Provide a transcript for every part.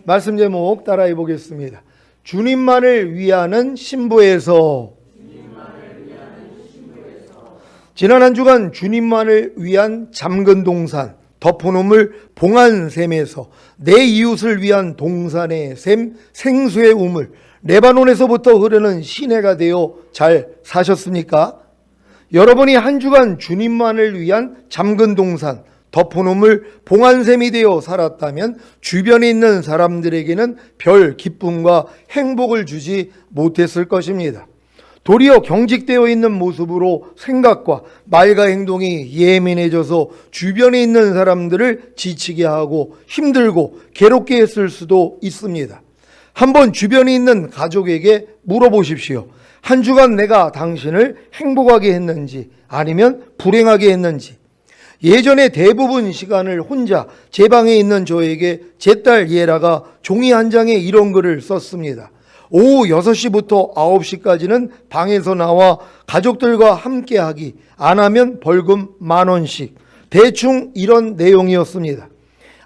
말씀 제목 따라해 보겠습니다. 주님만을 위하는 신부에서. 지난 한 주간 주님만을 위한 잠근 동산, 덮어놓을 봉한 샘에서 내 이웃을 위한 동산의 샘, 생수의 우물, 레바논에서부터 흐르는 시내가 되어 잘 사셨습니까? 여러분이 한 주간 주님만을 위한 잠근 동산, 덮어놓을 봉한샘이 되어 살았다면 주변에 있는 사람들에게는 별 기쁨과 행복을 주지 못했을 것입니다. 도리어 경직되어 있는 모습으로 생각과 말과 행동이 예민해져서 주변에 있는 사람들을 지치게 하고 힘들고 괴롭게 했을 수도 있습니다. 한번 주변에 있는 가족에게 물어보십시오. 한 주간 내가 당신을 행복하게 했는지 아니면 불행하게 했는지. 예전에 대부분 시간을 혼자 제 방에 있는 저에게 제 딸 예라가 종이 한 장에 이런 글을 썼습니다. 오후 6시부터 9시까지는 방에서 나와 가족들과 함께하기, 안 하면 벌금 10,000원씩. 대충 이런 내용이었습니다.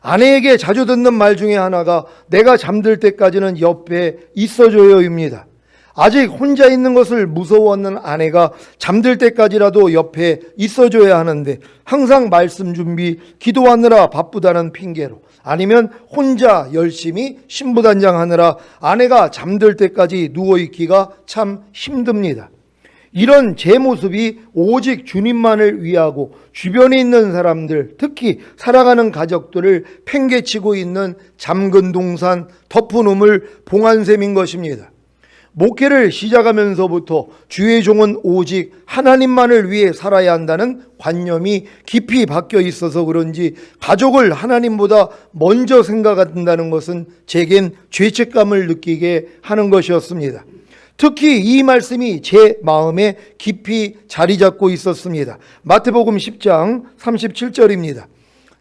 아내에게 자주 듣는 말 중에 하나가 내가 잠들 때까지는 옆에 있어줘요입니다. 아직 혼자 있는 것을 무서워하는 아내가 잠들 때까지라도 옆에 있어줘야 하는데 항상 말씀 준비, 기도하느라 바쁘다는 핑계로, 아니면 혼자 열심히 신부단장하느라 아내가 잠들 때까지 누워있기가 참 힘듭니다. 이런 제 모습이 오직 주님만을 위하고 주변에 있는 사람들, 특히 살아가는 가족들을 팽개치고 있는 잠근 동산, 덮은 우물, 봉한샘인 것입니다. 목회를 시작하면서부터 주의 종은 오직 하나님만을 위해 살아야 한다는 관념이 깊이 박혀 있어서 그런지 가족을 하나님보다 먼저 생각한다는 것은 제겐 죄책감을 느끼게 하는 것이었습니다. 특히 이 말씀이 제 마음에 깊이 자리 잡고 있었습니다. 마태복음 10장 37절입니다.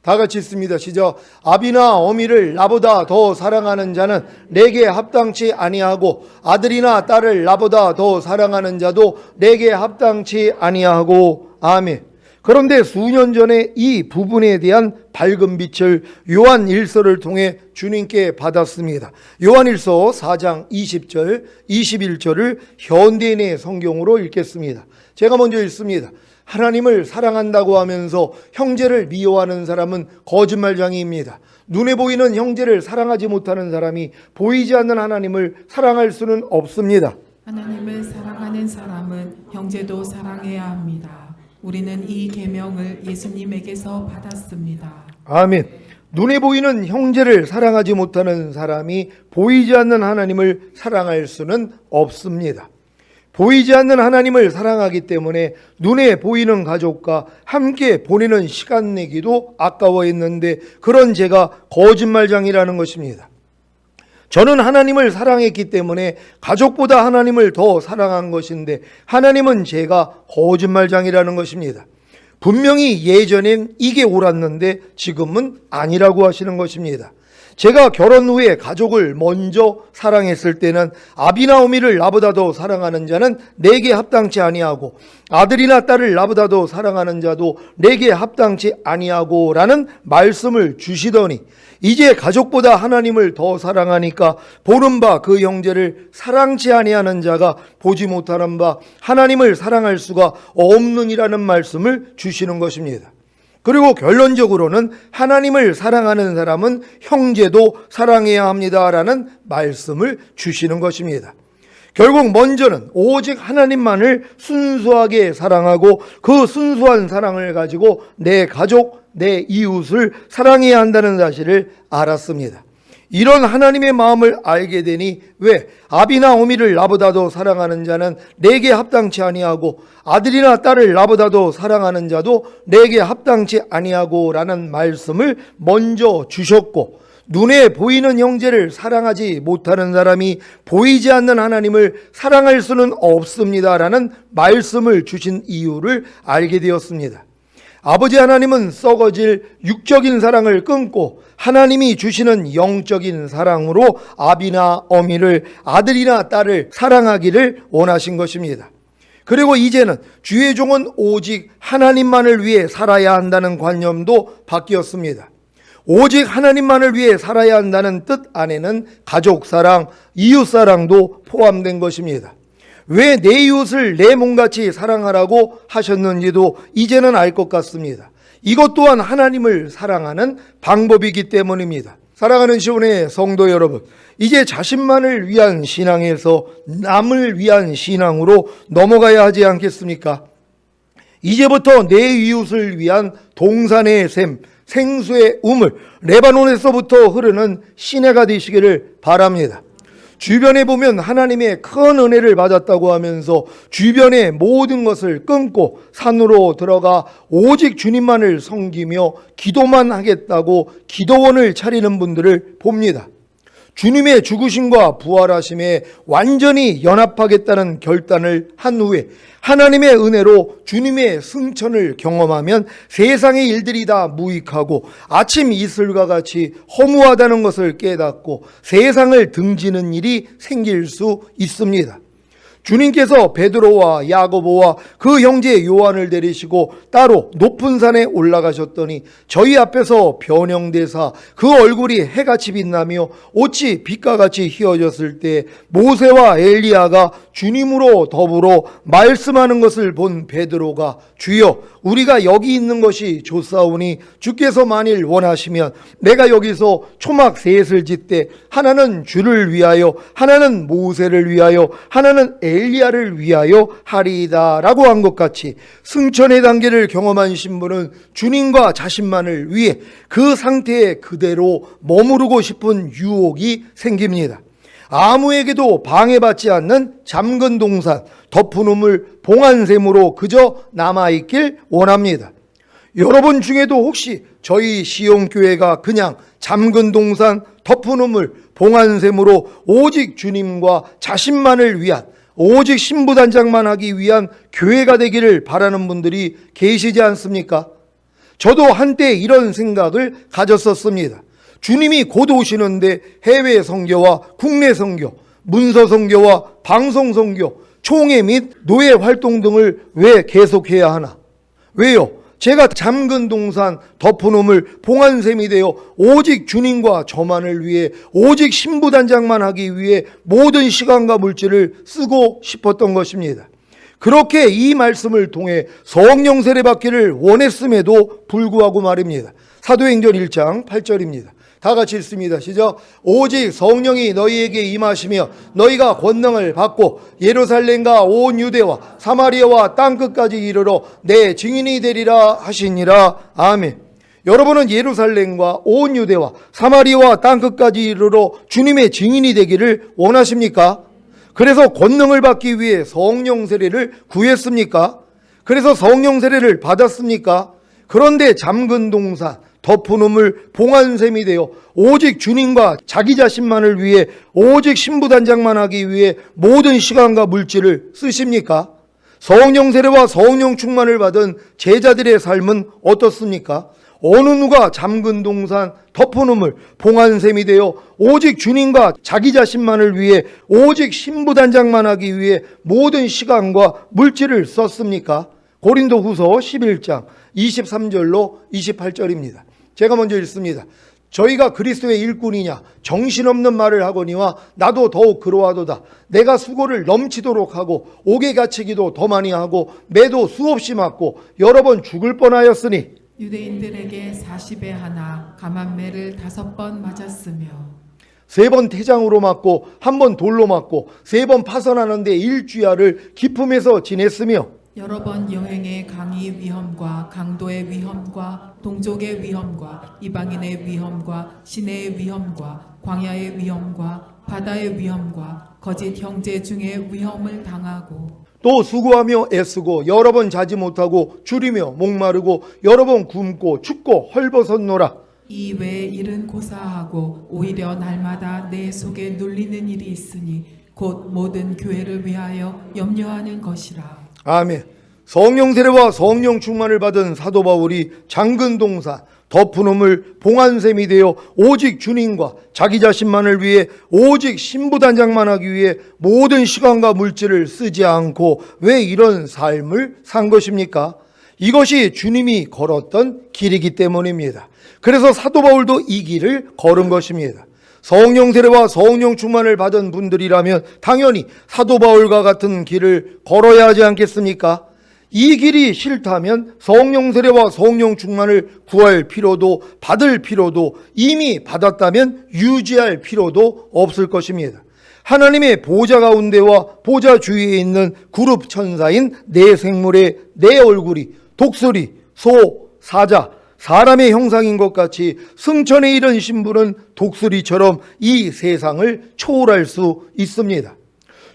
다 같이 읽습니다. 시작. 아비나 어미를 나보다 더 사랑하는 자는 내게 합당치 아니하고 아들이나 딸을 나보다 더 사랑하는 자도 내게 합당치 아니하고. 아멘. 그런데 수년 전에 이 부분에 대한 밝은 빛을 요한 1서를 통해 주님께 받았습니다. 요한 1서 4장 20절, 21절을 현대인의 성경으로 읽겠습니다. 제가 먼저 읽습니다. 하나님을 사랑한다고 하면서 형제를 미워하는 사람은 거짓말쟁이입니다. 눈에 보이는 형제를 사랑하지 못하는 사람이 보이지 않는 하나님을 사랑할 수는 없습니다. 하나님을 사랑하는 사람은 형제도 사랑해야 합니다. 우리는 이 계명을 예수님에게서 받았습니다. 아멘. 눈에 보이는 형제를 사랑하지 못하는 사람이 보이지 않는 하나님을 사랑할 수는 없습니다. 보이지 않는 하나님을 사랑하기 때문에 눈에 보이는 가족과 함께 보내는 시간 내기도 아까워했는데 그런 제가 거짓말장이라는 것입니다. 저는 하나님을 사랑했기 때문에 가족보다 하나님을 더 사랑한 것인데 하나님은 제가 거짓말장이라는 것입니다. 분명히 예전엔 이게 옳았는데 지금은 아니라고 하시는 것입니다. 제가 결혼 후에 가족을 먼저 사랑했을 때는 아비나 어미를 나보다 더 사랑하는 자는 내게 합당치 아니하고 아들이나 딸을 나보다 더 사랑하는 자도 내게 합당치 아니하고 라는 말씀을 주시더니 이제 가족보다 하나님을 더 사랑하니까 보는 바 그 형제를 사랑치 아니하는 자가 보지 못하는 바 하나님을 사랑할 수가 없느니라는 말씀을 주시는 것입니다. 그리고 결론적으로는 하나님을 사랑하는 사람은 형제도 사랑해야 합니다라는 말씀을 주시는 것입니다. 결국 먼저는 오직 하나님만을 순수하게 사랑하고 그 순수한 사랑을 가지고 내 가족, 내 이웃을 사랑해야 한다는 사실을 알았습니다. 이런 하나님의 마음을 알게 되니 왜 아비나 어미를 나보다 더 사랑하는 자는 내게 합당치 아니하고 아들이나 딸을 나보다 더 사랑하는 자도 내게 합당치 아니하고 라는 말씀을 먼저 주셨고 눈에 보이는 형제를 사랑하지 못하는 사람이 보이지 않는 하나님을 사랑할 수는 없습니다라는 말씀을 주신 이유를 알게 되었습니다. 아버지 하나님은 썩어질 육적인 사랑을 끊고 하나님이 주시는 영적인 사랑으로 아비나 어미를, 아들이나 딸을 사랑하기를 원하신 것입니다. 그리고 이제는 주의 종은 오직 하나님만을 위해 살아야 한다는 관념도 바뀌었습니다. 오직 하나님만을 위해 살아야 한다는 뜻 안에는 가족사랑, 이웃사랑도 포함된 것입니다. 왜 내 이웃을 내 몸같이 사랑하라고 하셨는지도 이제는 알 것 같습니다. 이것 또한 하나님을 사랑하는 방법이기 때문입니다. 사랑하는 시온의 성도 여러분, 이제 자신만을 위한 신앙에서 남을 위한 신앙으로 넘어가야 하지 않겠습니까? 이제부터 내 이웃을 위한 동산의 샘, 생수의 우물, 레바논에서부터 흐르는 시내가 되시기를 바랍니다. 주변에 보면 하나님의 큰 은혜를 받았다고 하면서 주변의 모든 것을 끊고 산으로 들어가 오직 주님만을 섬기며 기도만 하겠다고 기도원을 차리는 분들을 봅니다. 주님의 죽으심과 부활하심에 완전히 연합하겠다는 결단을 한 후에 하나님의 은혜로 주님의 승천을 경험하면 세상의 일들이 다 무익하고 아침 이슬과 같이 허무하다는 것을 깨닫고 세상을 등지는 일이 생길 수 있습니다. 주님께서 베드로와 야고보와 그 형제 요한을 데리시고 따로 높은 산에 올라가셨더니 저희 앞에서 변형되사 그 얼굴이 해같이 빛나며 옷이 빛과 같이 휘어졌을 때 모세와 엘리야가 주님으로 더불어 말씀하는 것을 본 베드로가 주여 우리가 여기 있는 것이 좋사오니 주께서 만일 원하시면 내가 여기서 초막 셋을 짓되 하나는 주를 위하여 하나는 모세를 위하여 하나는 엘리야를 위하여 하리이다 라고 한 것 같이 승천의 단계를 경험한 신부는 주님과 자신만을 위해 그 상태에 그대로 머무르고 싶은 유혹이 생깁니다. 아무에게도 방해받지 않는 잠근 동산, 덮은 우물, 봉안샘으로 그저 남아있길 원합니다. 여러분 중에도 혹시 저희 시온교회가 그냥 잠근 동산, 덮은 우물, 봉안샘으로 오직 주님과 자신만을 위한 오직 신부단장만 하기 위한 교회가 되기를 바라는 분들이 계시지 않습니까? 저도 한때 이런 생각을 가졌었습니다. 주님이 곧 오시는데 해외 선교와 국내 선교, 문서 선교와 방송 선교, 총회 및 노예 활동 등을 왜 계속해야 하나? 왜요? 제가 잠근 동산, 덮은 우물, 봉안샘이 되어 오직 주님과 저만을 위해 오직 신부단장만 하기 위해 모든 시간과 물질을 쓰고 싶었던 것입니다. 그렇게 이 말씀을 통해 성령 세례 받기를 원했음에도 불구하고 말입니다. 사도행전 1장 8절입니다. 다 같이 읽습니다. 시작. 오직 성령이 너희에게 임하시며 너희가 권능을 받고 예루살렘과 온 유대와 사마리아와 땅끝까지 이르러 내 증인이 되리라 하시니라. 아멘. 여러분은 예루살렘과 온 유대와 사마리아와 땅끝까지 이르러 주님의 증인이 되기를 원하십니까? 그래서 권능을 받기 위해 성령 세례를 구했습니까? 그래서 성령 세례를 받았습니까? 그런데 잠근 동산, 덮은 우물, 봉안샘이 되어 오직 주님과 자기 자신만을 위해 오직 신부단장만 하기 위해 모든 시간과 물질을 쓰십니까? 성령 세례와 성령 충만을 받은 제자들의 삶은 어떻습니까? 어느 누가 잠근 동산, 덮은 우물, 봉안샘이 되어 오직 주님과 자기 자신만을 위해 오직 신부단장만 하기 위해 모든 시간과 물질을 썼습니까? 고린도후서 11장 23절로 28절입니다. 제가 먼저 읽습니다. 저희가 그리스도의 일꾼이냐 정신없는 말을 하거니와 나도 더욱 그러하도다. 내가 수고를 넘치도록 하고 옥에 갇히기도 더 많이 하고 매도 수없이 맞고 여러 번 죽을 뻔하였으니 유대인들에게 40에 하나 감한매를 5번 맞았으며 3번 태장으로 맞고 1번 돌로 맞고 3번 파선하는데 일주야를 기품에서 지냈으며 여러 번 여행의 강의 위험과 강도의 위험과 동족의 위험과 이방인의 위험과 시내의 위험과 광야의 위험과 바다의 위험과 거짓 형제 중에 위험을 당하고 또 수고하며 애쓰고 여러 번 자지 못하고 줄이며 목마르고 여러 번 굶고 춥고 헐벗었노라. 이 외에 일은 고사하고 오히려 날마다 내 속에 눌리는 일이 있으니 곧 모든 교회를 위하여 염려하는 것이라. 아멘. 성령 세례와 성령 충만을 받은 사도 바울이 잠근 동산, 덮은 우물, 봉안샘이 되어 오직 주님과 자기 자신만을 위해 오직 신부단장만 하기 위해 모든 시간과 물질을 쓰지 않고 왜 이런 삶을 산 것입니까? 이것이 주님이 걸었던 길이기 때문입니다. 그래서 사도 바울도 이 길을 걸은 것입니다. 성령 세례와 성령 충만을 받은 분들이라면 당연히 사도 바울과 같은 길을 걸어야 하지 않겠습니까? 이 길이 싫다면 성령 세례와 성령 충만을 구할 필요도 받을 필요도 이미 받았다면 유지할 필요도 없을 것입니다. 하나님의 보좌 가운데와 보좌 주위에 있는 그룹 천사인 네 생물의 네 얼굴이 독수리, 소, 사자, 사람의 형상인 것 같이 승천에 이른 신부는 독수리처럼 이 세상을 초월할 수 있습니다.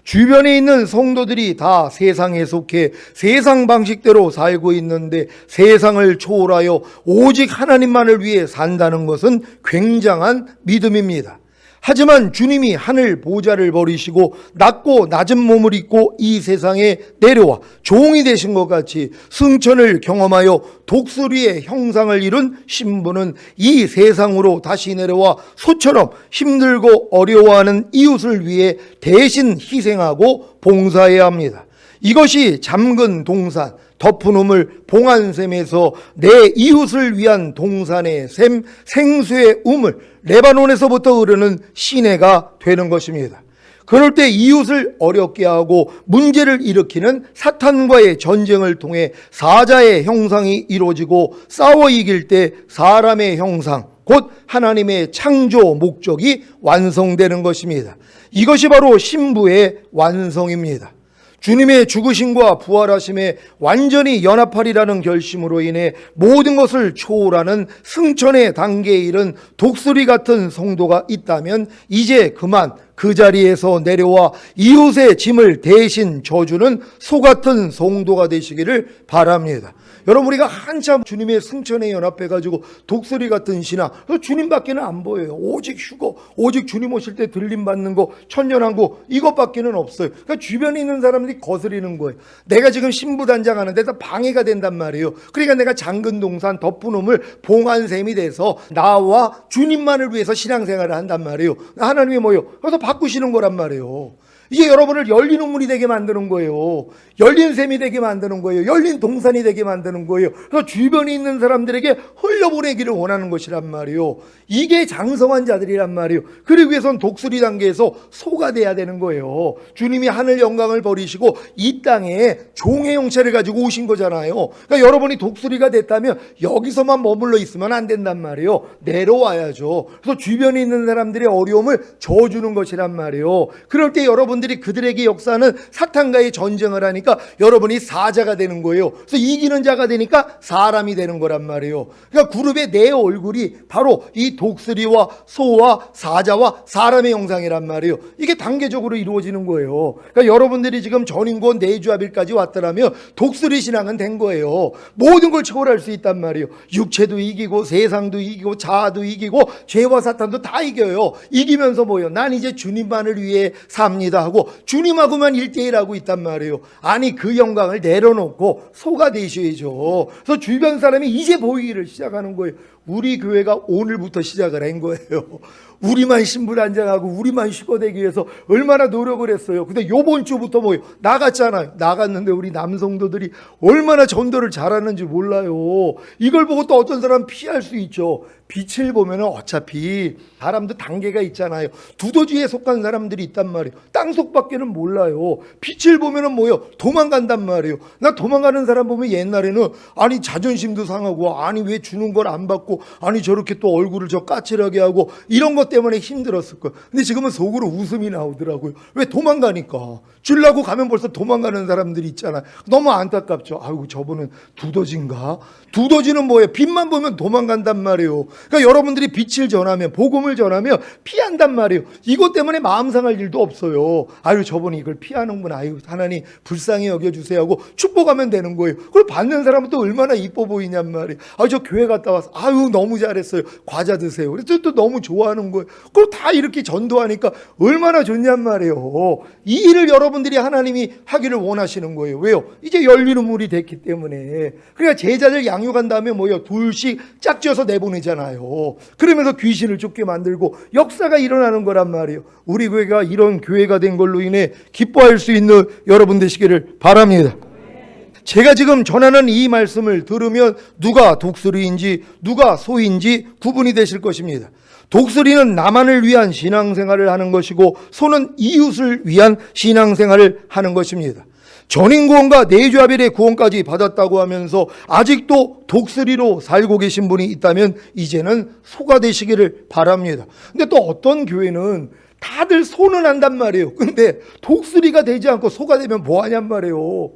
주변에 있는 성도들이 다 세상에 속해 세상 방식대로 살고 있는데 세상을 초월하여 오직 하나님만을 위해 산다는 것은 굉장한 믿음입니다. 하지만 주님이 하늘 보좌를 버리시고 낮고 낮은 몸을 입고 이 세상에 내려와 종이 되신 것 같이 승천을 경험하여 독수리의 형상을 이룬 신부는 이 세상으로 다시 내려와 소처럼 힘들고 어려워하는 이웃을 위해 대신 희생하고 봉사해야 합니다. 이것이 잠근 동산, 덮은 우물, 봉안샘에서 내 이웃을 위한 동산의 샘, 생수의 우물, 레바논에서부터 흐르는 시내가 되는 것입니다. 그럴 때 이웃을 어렵게 하고 문제를 일으키는 사탄과의 전쟁을 통해 사자의 형상이 이루어지고 싸워 이길 때 사람의 형상, 곧 하나님의 창조 목적이 완성되는 것입니다. 이것이 바로 신부의 완성입니다. 주님의 죽으심과 부활하심에 완전히 연합하리라는 결심으로 인해 모든 것을 초월하는 승천의 단계에 이른 독수리 같은 성도가 있다면 이제 그만 그 자리에서 내려와 이웃의 짐을 대신 져주는 소 같은 성도가 되시기를 바랍니다. 여러분, 우리가 한참 주님의 승천에 연합해가지고 독수리 같은 신앙, 주님밖에는 안 보여요. 오직 휴거, 오직 주님 오실 때 들림받는 거, 천년왕국, 이것밖에는 없어요. 그러니까 주변에 있는 사람들이 거스리는 거예요. 내가 지금 신부단장하는데 다 방해가 된단 말이에요. 그러니까 내가 잠근 동산, 덮은 우물, 봉안샘이 돼서 나와 주님만을 위해서 신앙생활을 한단 말이에요. 하나님이 뭐예요? 그래서 바꾸시는 거란 말이에요. 이게 여러분을 열린 우물이 되게 만드는 거예요. 열린 샘이 되게 만드는 거예요. 열린 동산이 되게 만드는 거예요. 그래서 주변에 있는 사람들에게 흘려보내기를 원하는 것이란 말이에요. 이게 장성한 자들이란 말이에요. 그러기 위해선 독수리 단계에서 소가 돼야 되는 거예요. 주님이 하늘 영광을 버리시고 이 땅에 종의 형체를 가지고 오신 거잖아요. 그러니까 여러분이 독수리가 됐다면 여기서만 머물러 있으면 안 된단 말이에요. 내려와야죠. 그래서 주변에 있는 사람들의 어려움을 져주는 것이란 말이에요. 그럴 때 여러분들이 그들에게 역사하는 사탄과의 전쟁을 하니까 여러분이 사자가 되는 거예요. 그래서 이기는 자가 되니까 사람이 되는 거란 말이에요. 그러니까 그룹의 내 얼굴이 바로 이 독수리와 소와 사자와 사람의 형상이란 말이에요. 이게 단계적으로 이루어지는 거예요. 그러니까 여러분들이 지금 전인권 내주합일까지 왔더라면 독수리 신앙은 된 거예요. 모든 걸 초월할 수 있단 말이에요. 육체도 이기고 세상도 이기고 자아도 이기고 죄와 사탄도 다 이겨요. 이기면서 뭐예요? 난 이제 주님만을 위해 삽니다 하고 주님하고만 1대1하고 있단 말이에요. 아니, 그 영광을 내려놓고 소가 되셔야죠. 그래서 주변 사람이 이제 보이기를 시작하는 거예요. 우리 교회가 오늘부터 시작을 한 거예요. 우리만 신부단장하고 우리만 휴거되기 위해서 얼마나 노력을 했어요. 근데 요번 주부터 뭐예요? 나갔잖아요. 나갔는데 우리 남성도들이 얼마나 전도를 잘하는지 몰라요. 이걸 보고 또 어떤 사람 피할 수 있죠. 빛을 보면 어차피 사람도 단계가 있잖아요. 두더지에 속한 사람들이 있단 말이에요. 땅속밖에는 몰라요. 빛을 보면 뭐예요? 도망간단 말이에요. 나 도망가는 사람 보면 옛날에는 아니 자존심도 상하고 아니 왜 주는 걸 안 받고 아니 저렇게 또 얼굴을 저 까칠하게 하고 이런 것 때문에 힘들었을 거예요. 근데 지금은 속으로 웃음이 나오더라고요. 왜? 도망가니까. 주려고 가면 벌써 도망가는 사람들이 있잖아요. 너무 안타깝죠. 아이고 저분은 두더지인가? 두더지는 뭐예요? 빛만 보면 도망간단 말이에요. 그러니까 여러분들이 빛을 전하면 복음을 전하면 피한단 말이에요. 이것 때문에 마음 상할 일도 없어요. 아유 저분이 이걸 피하는구나. 아유 하나님 불쌍히 여겨주세요 하고 축복하면 되는 거예요. 그걸 받는 사람은 또 얼마나 이뻐 보이냔 말이에요. 아유 저 교회 갔다 와서 아유 너무 잘했어요. 과자 드세요. 그래서 또 너무 좋아하는 거예요. 그걸 다 이렇게 전도하니까 얼마나 좋냔 말이에요. 이 일을 여러분들이 하나님이 하기를 원하시는 거예요. 왜요? 이제 열린 우물이 됐기 때문에. 그러니까 제자들 양육한 다음에 뭐예요? 둘씩 짝지어서 내보내잖아요. 그러면서 귀신을 쫓게 만들고 역사가 일어나는 거란 말이에요. 우리 교회가 이런 교회가 된 걸로 인해 기뻐할 수 있는 여러분 되시기를 바랍니다. 제가 지금 전하는 이 말씀을 들으면 누가 독수리인지 누가 소인지 구분이 되실 것입니다. 독수리는 나만을 위한 신앙생활을 하는 것이고 소는 이웃을 위한 신앙생활을 하는 것입니다. 전인구원과 내주아벨의 구원까지 받았다고 하면서 아직도 독수리로 살고 계신 분이 있다면 이제는 소가 되시기를 바랍니다. 근데 또 어떤 교회는 다들 소는 한단 말이에요. 근데 독수리가 되지 않고 소가 되면 뭐 하냔 말이에요.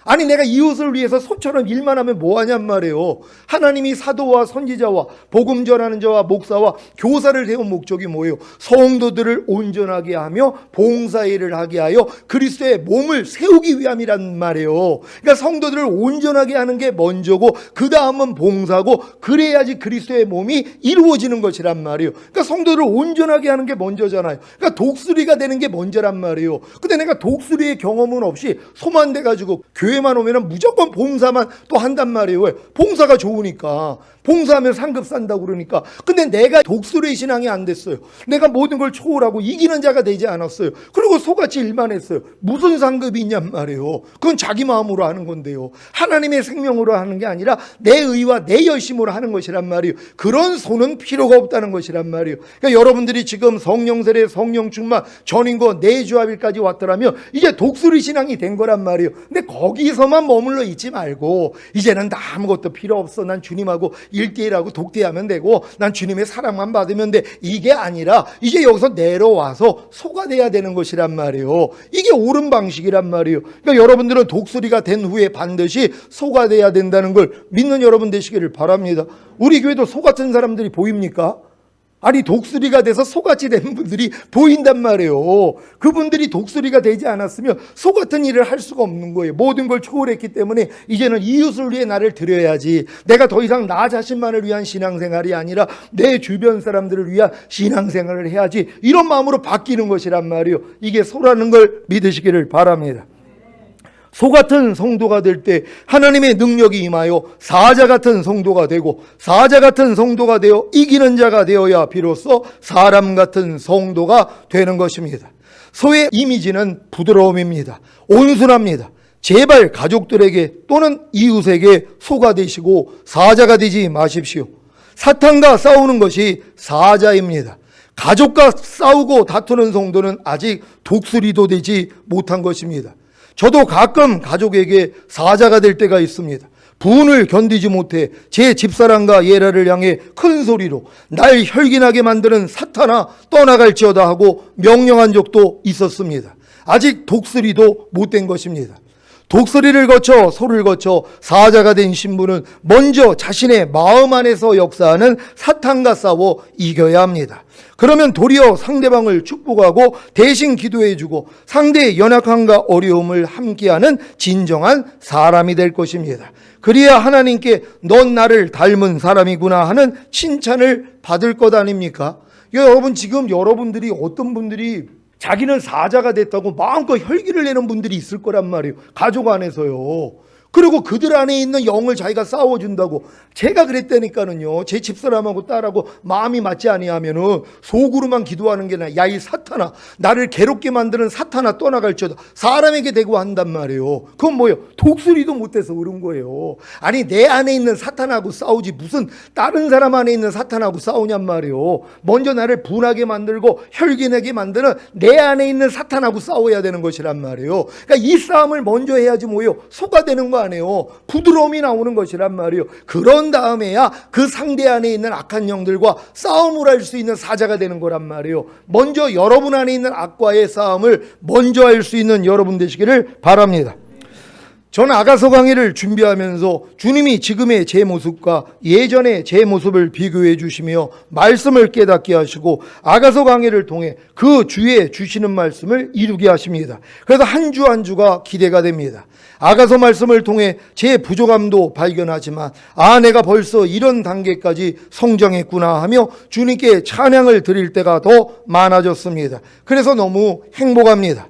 아니 내가 이웃을 위해서 소처럼 일만 하면 뭐 하냔 말이에요. 하나님이 사도와 선지자와 복음 전하는 자와 목사와 교사를 세운 목적이 뭐예요? 성도들을 온전하게 하며 봉사일을 하게 하여 그리스도의 몸을 세우기 위함이란 말이에요. 그러니까 성도들을 온전하게 하는 게 먼저고 그 다음은 봉사고 그래야지 그리스도의 몸이 이루어지는 것이란 말이에요. 그러니까 성도들을 온전하게 하는 게 먼저잖아요. 그러니까 독수리가 되는 게 먼저란 말이에요. 근데 내가 독수리의 경험은 없이 소만 돼가지고 교회만 오면 무조건 봉사만 또 한단 말이에요. 왜? 봉사가 좋으니까. 봉사하면 상급 산다고 그러니까. 근데 내가 독수리 신앙이 안 됐어요. 내가 모든 걸 초월하고 이기는 자가 되지 않았어요. 그리고 소같이 일만 했어요. 무슨 상급이 있냔 말이에요. 그건 자기 마음으로 하는 건데요. 하나님의 생명으로 하는 게 아니라 내 의와 내 열심으로 하는 것이란 말이에요. 그런 소는 필요가 없다는 것이란 말이에요. 그러니까 여러분들이 지금 성령 세례, 성령 충만, 전인과 내주합일까지 왔더라면 이제 독수리 신앙이 된 거란 말이에요. 근데 거기서만 머물러 있지 말고 이제는 나 아무것도 필요 없어. 난 주님하고 1대1하고 독대하면 되고 난 주님의 사랑만 받으면 돼. 이게 아니라 이제 여기서 내려와서 소가 돼야 되는 것이란 말이에요. 이게 옳은 방식이란 말이에요. 그러니까 여러분들은 독수리가 된 후에 반드시 소가 돼야 된다는 걸 믿는 여러분 되시기를 바랍니다. 우리 교회도 소 같은 사람들이 보입니까? 아니 독수리가 돼서 소같이 된 분들이 보인단 말이에요. 그분들이 독수리가 되지 않았으면 소 같은 일을 할 수가 없는 거예요. 모든 걸 초월했기 때문에 이제는 이웃을 위해 나를 드려야지. 내가 더 이상 나 자신만을 위한 신앙생활이 아니라 내 주변 사람들을 위한 신앙생활을 해야지. 이런 마음으로 바뀌는 것이란 말이에요. 이게 소라는 걸 믿으시기를 바랍니다. 소 같은 성도가 될 때 하나님의 능력이 임하여 사자 같은 성도가 되고 사자 같은 성도가 되어 이기는 자가 되어야 비로소 사람 같은 성도가 되는 것입니다. 소의 이미지는 부드러움입니다. 온순합니다. 제발 가족들에게 또는 이웃에게 소가 되시고 사자가 되지 마십시오. 사탄과 싸우는 것이 사자입니다. 가족과 싸우고 다투는 성도는 아직 독수리도 되지 못한 것입니다. 저도 가끔 가족에게 사자가 될 때가 있습니다. 분을 견디지 못해 제 집사람과 예라를 향해 큰 소리로 날 혈기나게 만드는 사탄아 떠나갈지어다 하고 명령한 적도 있었습니다. 아직 독수리도 못된 것입니다. 독수리를 거쳐 소를 거쳐 사자가 된 신부는 먼저 자신의 마음 안에서 역사하는 사탄과 싸워 이겨야 합니다. 그러면 도리어 상대방을 축복하고 대신 기도해주고 상대의 연약함과 어려움을 함께하는 진정한 사람이 될 것입니다. 그래야 하나님께 넌 나를 닮은 사람이구나 하는 칭찬을 받을 것 아닙니까? 여러분 지금 여러분들이 어떤 분들이 자기는 사자가 됐다고 마음껏 혈기를 내는 분들이 있을 거란 말이에요. 가족 안에서요. 그리고 그들 안에 있는 영을 자기가 싸워준다고. 제가 그랬다니까는요. 제 집사람하고 딸하고 마음이 맞지 아니하면은 속으로만 기도하는 게 아니라 야 이 사탄아 나를 괴롭게 만드는 사탄아 떠나갈지어다 사람에게 대고 한단 말이에요. 그건 뭐예요? 독수리도 못해서 그런 거예요. 아니 내 안에 있는 사탄하고 싸우지 무슨 다른 사람 안에 있는 사탄하고 싸우냔 말이에요. 먼저 나를 분하게 만들고 혈기내게 만드는 내 안에 있는 사탄하고 싸워야 되는 것이란 말이에요. 그러니까 이 싸움을 먼저 해야지 뭐예요? 소가 되는 거 아니에요. 부드러움이 나오는 것이란 말이에요. 그런 다음에야 그 상대 안에 있는 악한 영들과 싸움을 할 수 있는 사자가 되는 거란 말이에요. 먼저 여러분 안에 있는 악과의 싸움을 먼저 할 수 있는 여러분 되시기를 바랍니다. 저는 아가서 강의를 준비하면서 주님이 지금의 제 모습과 예전의 제 모습을 비교해 주시며 말씀을 깨닫게 하시고 아가서 강의를 통해 그 주에 주시는 말씀을 이루게 하십니다. 그래서 한 주 한 주가 기대가 됩니다. 아가서 말씀을 통해 제 부족함도 발견하지만 내가 벌써 이런 단계까지 성장했구나 하며 주님께 찬양을 드릴 때가 더 많아졌습니다. 그래서 너무 행복합니다.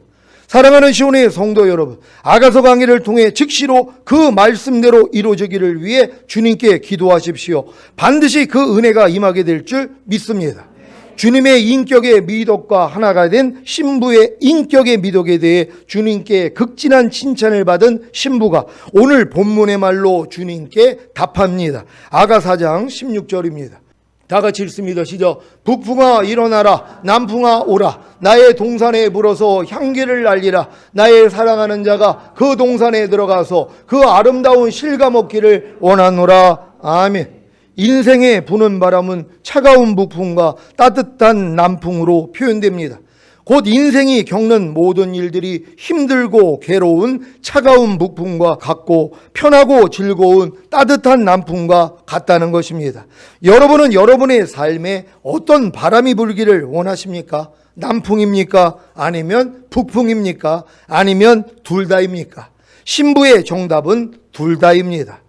사랑하는 시온의 성도 여러분, 아가서 강의를 통해 즉시로 그 말씀대로 이루어지기를 위해 주님께 기도하십시오. 반드시 그 은혜가 임하게 될 줄 믿습니다. 주님의 인격의 미덕과 하나가 된 신부의 인격의 미덕에 대해 주님께 극진한 칭찬을 받은 신부가 오늘 본문의 말로 주님께 답합니다. 아가 4장 16절입니다. 다 같이 읽습니다. 시작. 북풍아 일어나라, 남풍아 오라. 나의 동산에 불어서 향기를 날리라. 나의 사랑하는 자가 그 동산에 들어가서 그 아름다운 실과 먹기를 원하노라. 아멘. 인생에 부는 바람은 차가운 북풍과 따뜻한 남풍으로 표현됩니다. 곧 인생이 겪는 모든 일들이 힘들고 괴로운 차가운 북풍과 같고 편하고 즐거운 따뜻한 남풍과 같다는 것입니다. 여러분은 여러분의 삶에 어떤 바람이 불기를 원하십니까? 남풍입니까? 아니면 북풍입니까? 아니면 둘 다입니까? 신부의 정답은 둘 다입니다.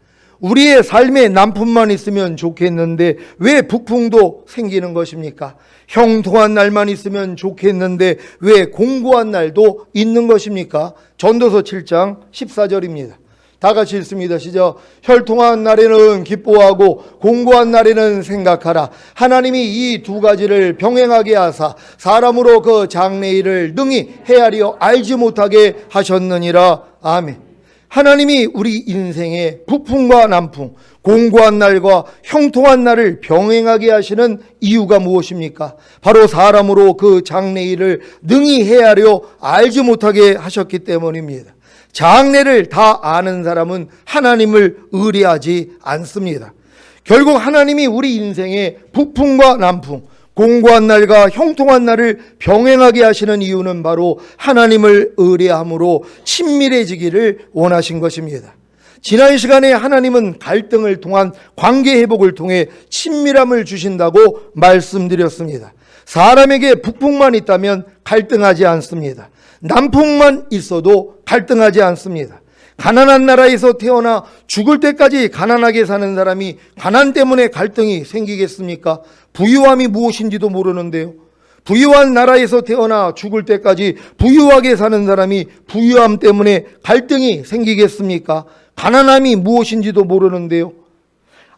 우리의 삶에 남풍만 있으면 좋겠는데 왜 북풍도 생기는 것입니까? 형통한 날만 있으면 좋겠는데 왜 공고한 날도 있는 것입니까? 전도서 7장 14절입니다. 다 같이 읽습니다. 시작. 혈통한 날에는 기뻐하고 공고한 날에는 생각하라. 하나님이 이 두 가지를 병행하게 하사 사람으로 그 장래일을 능히 헤아려 알지 못하게 하셨느니라. 아멘. 하나님이 우리 인생에 북풍과 남풍, 공고한 날과 형통한 날을 병행하게 하시는 이유가 무엇입니까? 바로 사람으로 그 장래일을 능히 헤아려 알지 못하게 하셨기 때문입니다. 장래를 다 아는 사람은 하나님을 의뢰하지 않습니다. 결국 하나님이 우리 인생에 북풍과 남풍, 공고한 날과 형통한 날을 병행하게 하시는 이유는 바로 하나님을 의뢰함으로 친밀해지기를 원하신 것입니다. 지난 시간에 하나님은 갈등을 통한 관계 회복을 통해 친밀함을 주신다고 말씀드렸습니다. 사람에게 북풍만 있다면 갈등하지 않습니다. 남풍만 있어도 갈등하지 않습니다. 가난한 나라에서 태어나 죽을 때까지 가난하게 사는 사람이 가난 때문에 갈등이 생기겠습니까? 부유함이 무엇인지도 모르는데요. 부유한 나라에서 태어나 죽을 때까지 부유하게 사는 사람이 부유함 때문에 갈등이 생기겠습니까? 가난함이 무엇인지도 모르는데요.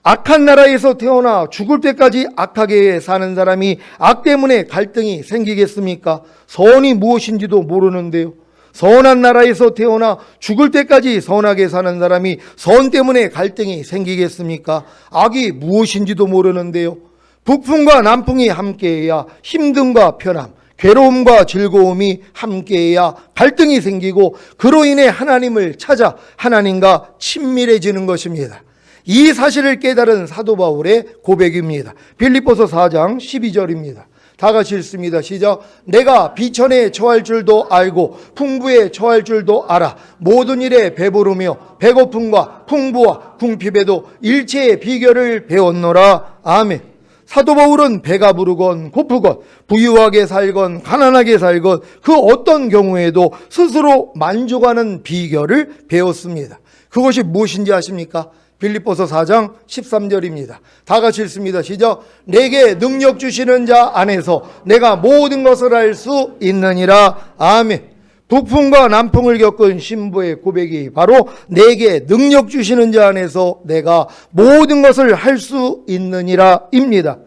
악한 나라에서 태어나 죽을 때까지 악하게 사는 사람이 악 때문에 갈등이 생기겠습니까? 선이 무엇인지도 모르는데요. 선한 나라에서 태어나 죽을 때까지 선하게 사는 사람이 선 때문에 갈등이 생기겠습니까? 악이 무엇인지도 모르는데요. 북풍과 남풍이 함께해야 힘듦과 편함, 괴로움과 즐거움이 함께해야 갈등이 생기고 그로 인해 하나님을 찾아 하나님과 친밀해지는 것입니다. 이 사실을 깨달은 사도 바울의 고백입니다. 빌립보서 4장 12절입니다. 다 같이 읽습니다. 시작. 내가 비천에 처할 줄도 알고 풍부에 처할 줄도 알아. 모든 일에 배부르며 배고픔과 풍부와 궁핍에도 일체의 비결을 배웠노라. 아멘. 사도 바울은 배가 부르건 고프건 부유하게 살건 가난하게 살건 그 어떤 경우에도 스스로 만족하는 비결을 배웠습니다. 그것이 무엇인지 아십니까? 빌립보서 4장 13절입니다. 다 같이 읽습니다. 시작. 내게 능력 주시는 자 안에서 내가 모든 것을 할 수 있느니라. 아멘. 북풍과 남풍을 겪은 신부의 고백이 바로 내게 능력 주시는 자 안에서 내가 모든 것을 할 수 있느니라 입니다.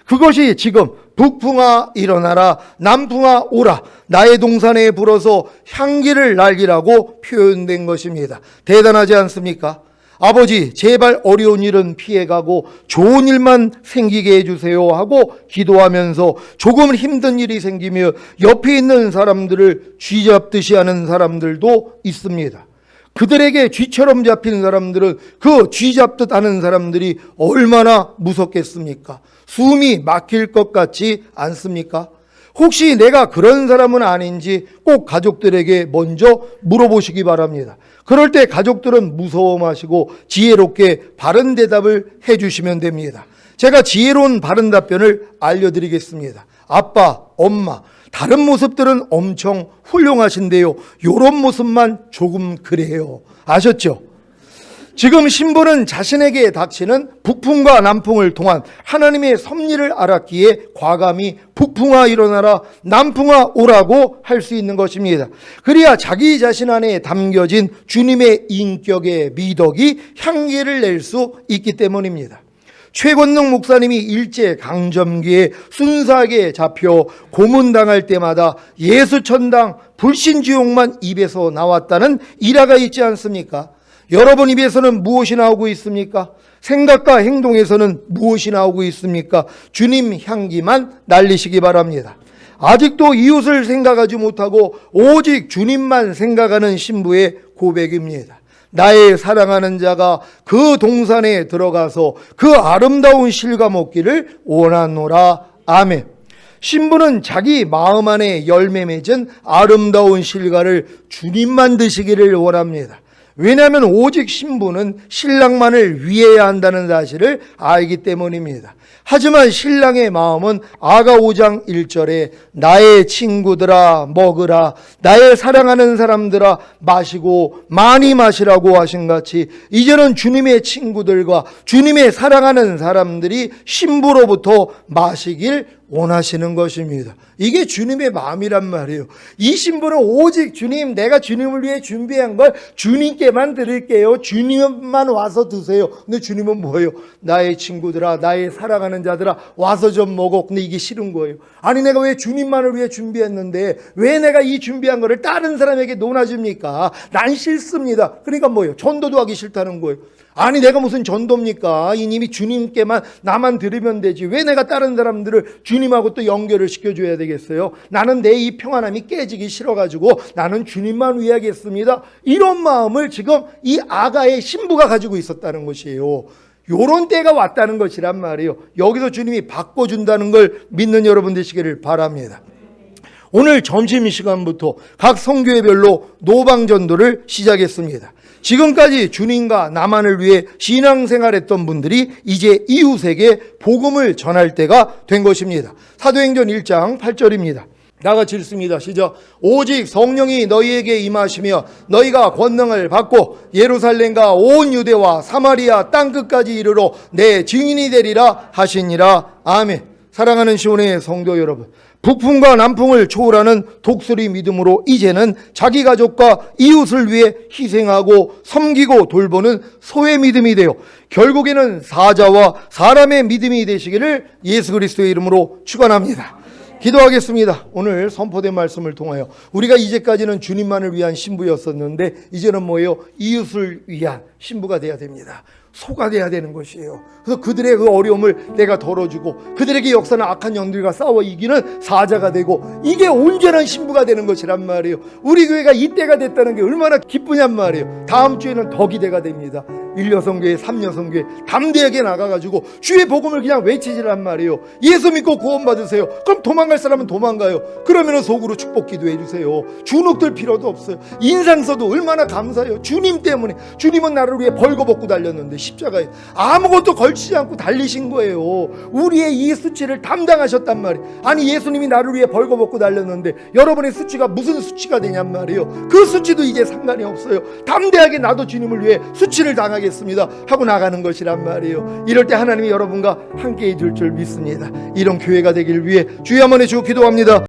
그것이 지금 북풍아 일어나라, 남풍아 오라, 나의 동산에 불어서 향기를 날리라고 표현된 것입니다. 대단하지 않습니까? 아버지, 제발 어려운 일은 피해가고 좋은 일만 생기게 해주세요 하고 기도하면서 조금 힘든 일이 생기며 옆에 있는 사람들을 쥐잡듯이 하는 사람들도 있습니다. 그들에게 쥐처럼 잡힌 사람들은 그 쥐잡듯 하는 사람들이 얼마나 무섭겠습니까? 숨이 막힐 것 같지 않습니까? 혹시 내가 그런 사람은 아닌지 꼭 가족들에게 먼저 물어보시기 바랍니다. 그럴 때 가족들은 무서워 마시고 지혜롭게 바른 대답을 해주시면 됩니다. 제가 지혜로운 바른 답변을 알려드리겠습니다. 아빠, 엄마, 다른 모습들은 엄청 훌륭하신데요. 이런 모습만 조금 그래요. 아셨죠? 지금 신부는 자신에게 닥치는 북풍과 남풍을 통한 하나님의 섭리를 알았기에 과감히 북풍아 일어나라, 남풍아 오라고 할 수 있는 것입니다. 그래야 자기 자신 안에 담겨진 주님의 인격의 미덕이 향기를 낼 수 있기 때문입니다. 최건능 목사님이 일제 강점기에 순사하게 잡혀 고문당할 때마다 예수천당 불신지옥만 입에서 나왔다는 일화가 있지 않습니까? 여러분 입에서는 무엇이 나오고 있습니까? 생각과 행동에서는 무엇이 나오고 있습니까? 주님 향기만 날리시기 바랍니다. 아직도 이웃을 생각하지 못하고 오직 주님만 생각하는 신부의 고백입니다. 나의 사랑하는 자가 그 동산에 들어가서 그 아름다운 실과 먹기를 원하노라. 아멘. 신부는 자기 마음 안에 열매 맺은 아름다운 실과를 주님만 드시기를 원합니다. 왜냐하면 오직 신부는 신랑만을 위해야 한다는 사실을 알기 때문입니다. 하지만 신랑의 마음은 아가 5장 1절에 나의 친구들아 먹으라, 나의 사랑하는 사람들아 마시고 많이 마시라고 하신 같이 이제는 주님의 친구들과 주님의 사랑하는 사람들이 신부로부터 마시길 원하시는 것입니다. 이게 주님의 마음이란 말이에요. 이 신부는 오직 주님, 내가 주님을 위해 준비한 걸 주님께만 드릴게요. 주님만 와서 드세요. 근데 주님은 뭐예요? 나의 친구들아, 나의 사랑하는 자들아 와서 좀 먹어. 근데 이게 싫은 거예요. 아니 내가 왜 주님만을 위해 준비했는데 왜 내가 이 준비한 거를 다른 사람에게 논아줍니까? 난 싫습니다. 그러니까 뭐예요? 전도도 하기 싫다는 거예요. 아니 내가 무슨 전도입니까? 이님이 주님께만 나만 들으면 되지 왜 내가 다른 사람들을 주님하고 또 연결을 시켜줘야 되겠어요? 나는 내 이 평안함이 깨지기 싫어가지고 나는 주님만 위하겠습니다. 이런 마음을 지금 이 아가의 신부가 가지고 있었다는 것이에요. 요런 때가 왔다는 것이란 말이에요. 여기서 주님이 바꿔준다는 걸 믿는 여러분 되시기를 바랍니다. 오늘 점심시간부터 각 성교회별로 노방전도를 시작했습니다. 지금까지 주님과 나만을 위해 신앙생활했던 분들이 이제 이웃에게 복음을 전할 때가 된 것입니다. 사도행전 1장 8절입니다. 나같이 읽습니다. 시작. 오직 성령이 너희에게 임하시며 너희가 권능을 받고 예루살렘과 온 유대와 사마리아 땅끝까지 이르러 내 증인이 되리라 하시니라. 아멘. 사랑하는 시온의 성도 여러분, 북풍과 남풍을 초월하는 독수리 믿음으로 이제는 자기 가족과 이웃을 위해 희생하고 섬기고 돌보는 소의 믿음이 되어 결국에는 사자와 사람의 믿음이 되시기를 예수 그리스도의 이름으로 축원합니다. 기도하겠습니다. 오늘 선포된 말씀을 통하여 우리가 이제까지는 주님만을 위한 신부였었는데 이제는 뭐예요? 이웃을 위한 신부가 돼야 됩니다. 소가 돼야 되는 것이에요. 그래서 그들의 그 어려움을 내가 덜어주고 그들에게 역사는 악한 영들과 싸워 이기는 사자가 되고 이게 온전한 신부가 되는 것이란 말이에요. 우리 교회가 이때가 됐다는 게 얼마나 기쁘냔 말이에요. 다음 주에는 더 기대가 됩니다. 1여성교회 3여성교회 담대하게 나가가지고 주의 복음을 그냥 외치지란 말이에요. 예수 믿고 구원받으세요. 그럼 도망갈 사람은 도망가요. 그러면 속으로 축복 기도해 주세요. 주눅들 필요도 없어요. 인상 써도 얼마나 감사해요. 주님 때문에. 주님은 나를 위해 벌거벗고 달렸는데 십자가에 아무것도 걸치지 않고 달리신 거예요. 우리의 이 수치를 담당하셨단 말이에요. 아니 예수님이 나를 위해 벌거벗고 달렸는데 여러분의 수치가 무슨 수치가 되냔 말이에요. 그 수치도 이제 상관이 없어요. 담대하게 나도 주님을 위해 수치를 당하겠습니다 하고 나가는 것이란 말이에요. 이럴 때 하나님이 여러분과 함께 해줄 줄 믿습니다. 이런 교회가 되길 위해 주여 한번 해주고 기도합니다.